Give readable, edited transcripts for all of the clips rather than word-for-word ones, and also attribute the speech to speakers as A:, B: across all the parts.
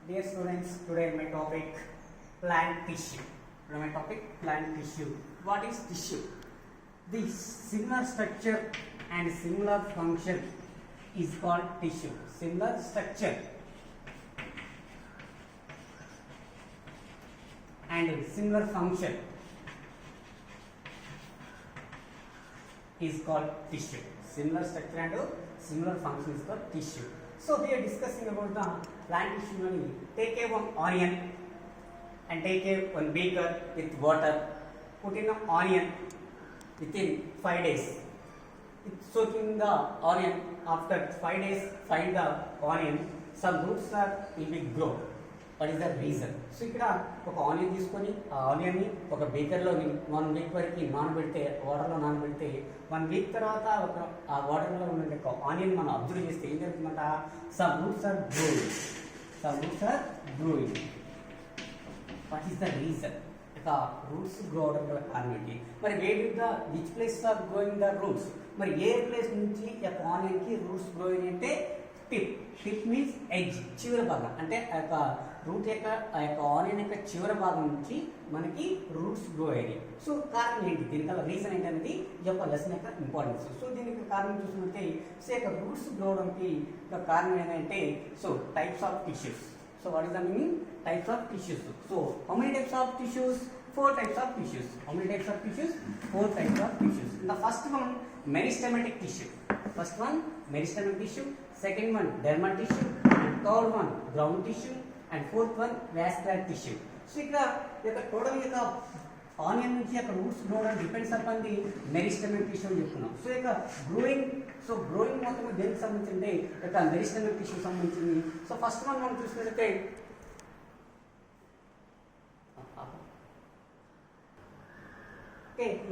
A: Dear students, today my topic plant tissue. Today my topic plant tissue. What is tissue? The similar structure and similar function is called tissue. Similar structure and similar function is called tissue. Similar structure and similar function is called tissue. So we are discussing about the plant tissue. Take a one onion and take a one beaker with water. Put in the onion within 5 days. It's soaking the onion. After 5 days, find the onion. Some roots will be grow. What is the reason? So ఇక్కడ ఒక onion తీసుకొని ఆ ఆనియన్ని ఒక బేకర్లో 1 week వరకు నానబెడితే వాటర్లో నానబెడితే 1 వీక్ తర్వాత ఒక ఆ వాటర్లో ఉన్న ఒక ఆనియన్ మనం అబ్జర్వ్ చేస్తే ఏం జరుగుతుందంట some roots are growing. Some roots are growing. What is the reason? ఇక రూట్స్ గ్రో అవడం గల కారణం ఏంటి? మరి where with the which place are growing the roots? మరి ఏ ప్లేస్ నుంచి ఒక ఆనియన్కి రూట్స్ గ్రోయింగ్ అంటే టిప్. టిప్ మీన్స్ ఎడ్జ్, చివరి భాగం. అంటే ఆ యొక్క రూట్ యొక్క ఆ యొక్క ఆనియన్ యొక్క చివరి భాగం నుంచి మనకి రూట్స్ గ్రో అయ్యాయి. సో కారణం ఏంటి? దీనికల్లా రీజన్ ఏంటనేది ఈ యొక్క లెసన్ యొక్క ఇంపార్టెన్స్. సో దీనికి కారణం చూసినట్టే సో యొక్క రూట్స్ గ్రో అవడానికి కారణం ఏంటంటే so types of tissues. So what is the meaning? Types of tissues. So how many types of tissues? 4 types of tissues. How many types of tissues? 4 types of tissues. The first one meristematic tissue. First one meristematic tissue. Second one dermal tissue. And third one ground tissue. And fourth one vascular tissue. So ఇక్కడ total యొక్క onion నుంచి యొక్క roots grow అవడం depends upon the మెరిస్టెమిక్ tissue అని చెప్తున్నాం. So ఇక growing మొత్తం దేనికి సంబంధించింది? ఇక మెరిస్టెమిక్ టిష్యూ సంబంధించింది. సో ఫస్ట్ వన్ మనం చూసినట్లయితే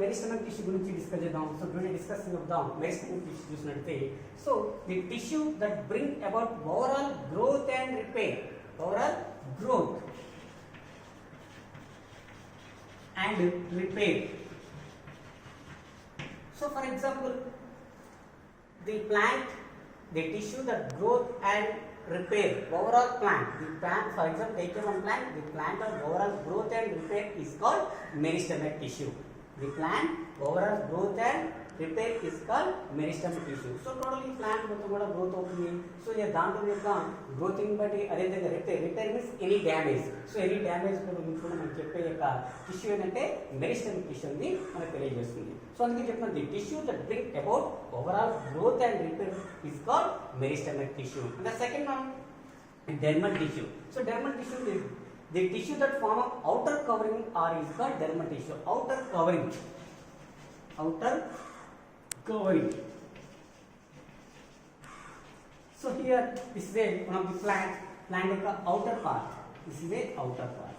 A: మెరిస్టెమిక్ టిష్యూ గురించి డిస్కస్ చేద్దాం. సో టుడే డిస్కసింగ్ చేద్దాం మెరిస్టెమిక్ టిష్యూ చూసినట్లయితే so the tissue that bring about overall growth and repair. Overall growth and repair. So for example, the plant, the tissue that growth and repair, overall plant, the plant, for example, take one plant, the plant of overall growth and repair is called meristematic tissue. The plant overall growth and repair is called meristematic tissue. So totally plant మొత్తం కూడా growth అవుతుంది. So ఈ దాంట్లో యొక్క గ్రోతింగ్ బట్టి అదేవిధంగా repair means any damage. So any damage కూడా మనం చెప్పే యొక్క టిష్యూ ఏంటంటే మెరిస్టెమిక్ టిష్యూ అని మనకు తెలియజేస్తుంది. సో అందుకే చెప్తున్నాను the tissue that bring about overall growth and repair is called meristematic tissue. And the second one dermal tissue. So dermal tissue is the tissue that form of outer covering or is called dermal tissue. Outer covering. So here this is a one of the plant యొక్క outer part. This is a outer part.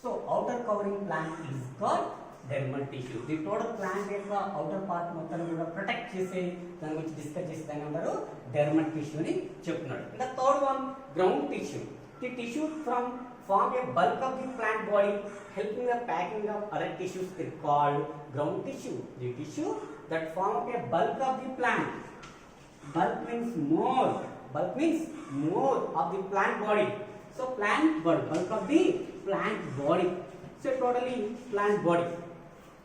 A: So outer covering plant is called dermal tissue. The total plant యొక్క outer part మొత్తం కూడా protect చేసే దాని గురించి discuss చేసే దాన్ని అంటారు dermal tissue అని చెప్తున్నాడు. The third one ground tissue. The tissue form a bulk of the plant body helping the packing of other tissues is called ground tissue. The tissue that form a bulk of the plant. Bulk means more of the plant body. So plant body, bulk of the plant body. So totally plant body,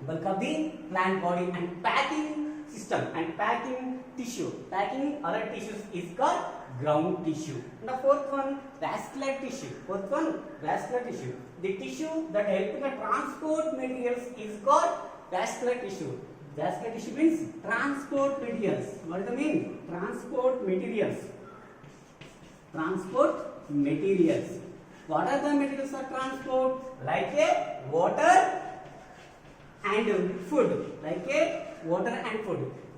A: bulk of the plant body and packing system and packing tissue, packing other tissues is called ground tissue. And the fourth one vascular tissue. The tissue that helping to transport materials is called vascular tissue. Vascular tissue means transport materials. What does it mean? Transport materials. What are the materials of transport? Like a water and food.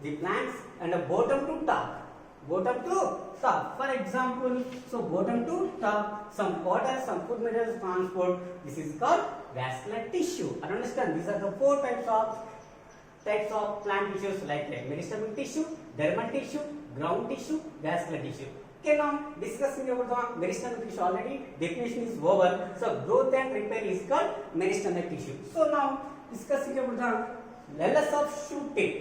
A: The plants and a bottom to top. For example, so bottom to top, some water, some food materials transport. This is called vascular tissue. I understand. These are the 4 types of plant tissues like meristematic tissue, dermal tissue, ground tissue, vascular tissue. Okay, now discussing about the meristematic tissue already. Definition is over. So growth and repair is called meristematic tissue. So now discussing about the LS of shoot tip.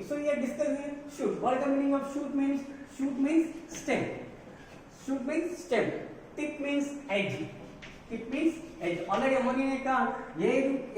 A: So here discussing shoot. What is the meaning of shoot means? Shoot means stem. shoot means stem, tip means edge, tip means edge. Already ammonia యొక్క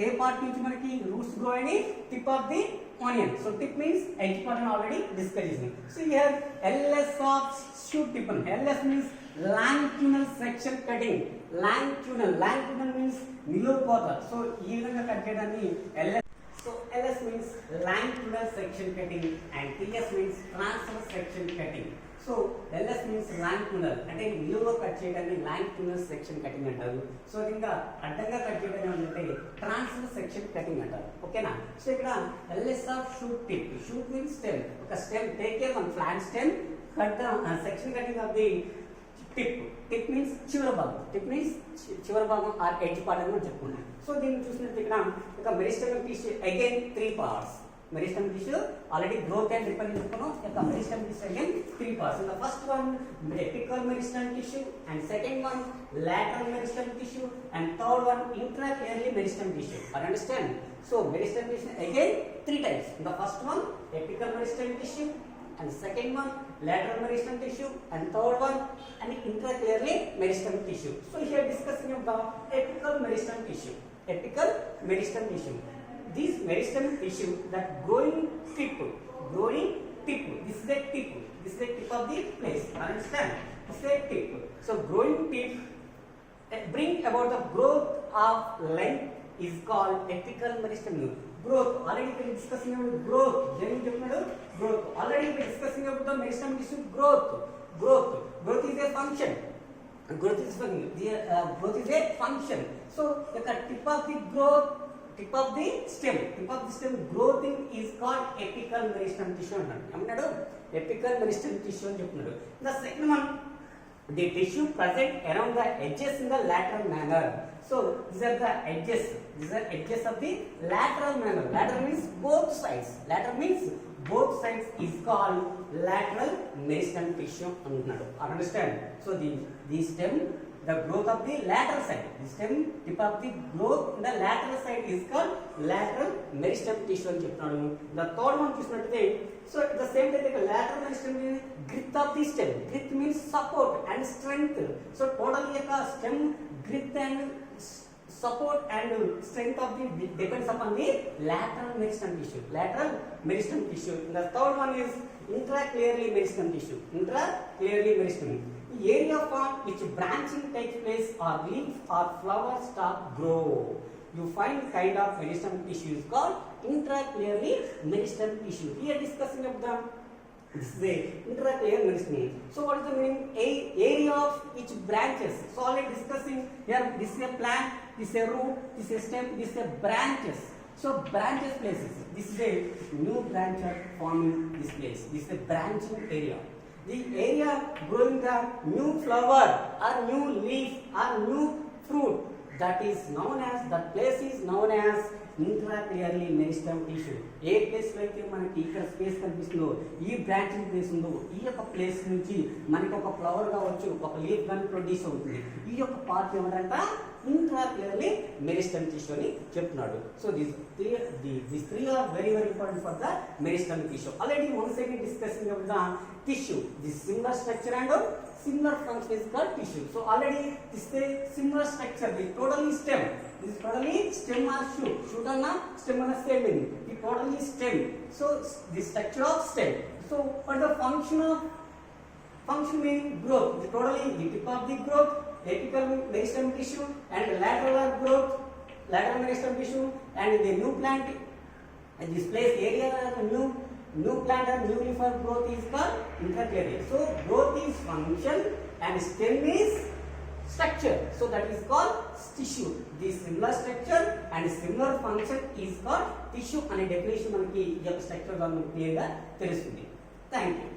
A: ఏ part నుంచి మనకి roots grow అయినాయి, tip of the onion. So tip means edge part and already discussed. So here LS of shoot tip. LS means longitudinal section cutting. Longitudinal means నిలువు కోత. So ఈ విధంగా cut చేయడాన్ని LS. So LS means longitudinal section cutting and TS means transverse section cutting. So LS means longitudinal అంటే నిలువుగా cut చేయడాన్ని longitudinal section cutting అంటారు. So ఇంకా అడ్డంగా కట్ చేయడం అంటే transverse section cutting అంటారు. ఓకేనా? సో ఇక్కడ LS of shoot tip. Shoot means stem. ఒక stem, take a one flat stem, cut the section cutting of the tip. Tip means చివరి భాగం. Tip means చివరి భాగం ఆర్ ఎడ్జ్ పార్ట్ అని మనం చెప్పుకున్నాం. సో దీన్ని చూసినట్టు ఇక్కడ ఒక మెరిస్టెమల్ tissue again 3 parts. Meristem tissue already growth and repairing చెప్పుకున్నాం. యొక్క meristem tissue again 3 parts. The first one apical meristem tissue and second one lateral meristem tissue and third one intracameral meristem tissue. Are you understand? So meristem tissue again 3 types. The first one apical meristem tissue and second one lateral meristem tissue and third one and intracameral meristem tissue. So here discussing about apical meristem tissue. Apical meristem tissue. This meristem tissue that growing tip. This is a tip. This is a tip of the place. Understand? This is a tip. So growing tip bring about the growth of length is called apical meristem. Growth. Already we are discussing about growth. Growth. Already we are discussing about the meristem tissue growth is a function. Growth is a function. So the tip of the stem growing is called apical meristem tissue అంటున్నాడు. Apical meristem tissue అని చెప్తున్నాడు. The second one, the tissue present around the edges in the lateral manner. So these are the edges. These are edges of the lateral manner. Lateral means both sides. Is called lateral meristem tissue అంటున్నాడు. Understand? So the stem, the growth of the lateral side, the stem tip of the growth in the lateral side is called lateral meristem tissue అని చెప్తున్నాడు. The third one చూసినట్లయితే, so at the same time the lateral meristem means grip of the stem. Grip means support and strength. So totally యొక్క stem grip and support and strength of the depends upon the lateral meristem tissue. The third one is intracameral meristem tissue. The area from which branching takes place or leaf or flower stalk grow. You find kind of meristem tissue is called intracameral meristem tissue. Here discussing about this is the intracameral meristem. So what is the meaning? Area of which branches. So already discussing here, this is a plant, this is a root, this is a stem, this is a branches. So branches places. This is a new branch are forming this place. This is a branching area. The area growing the new flower or new leaf or new fruit, that place is known as intracameral meristem tissue. A place లో అయితే మనకి ఇక్కడ space కనిపిస్తుందో, ఈ branching place ఉందో, ఈ యొక్క place నుంచి మనకి ఒక ఫ్లవర్ కావచ్చు, ఒక లీఫ్ కానీ ప్రొడ్యూస్ అవుతుంది. ఈ యొక్క పార్ట్ ఏమంటారంట intracameral meristem tissue అని చెప్తున్నాడు. So these three are very important for the meristem tissue. Already once again discussing about the tissue. This similar structure and similar function is called tissue. So already this is a similar structure. This totally stem. This is totally stem or shoot. Shoot or stem or stem meaning. It totally stem. So the structure of stem. So what the function meaning growth. The totally the tip of the growth, apical meristem tissue and lateral meristem tissue and the new plant. And this place area new plant or new leaf or growth is called intracameral. So growth is function and stem is structure. So that is called tissue. This similar structure and similar function is called tissue. అనే definition మనకి ఈ యొక్క structure గా మనకి clear గా తెలుస్తుంది. Thank you.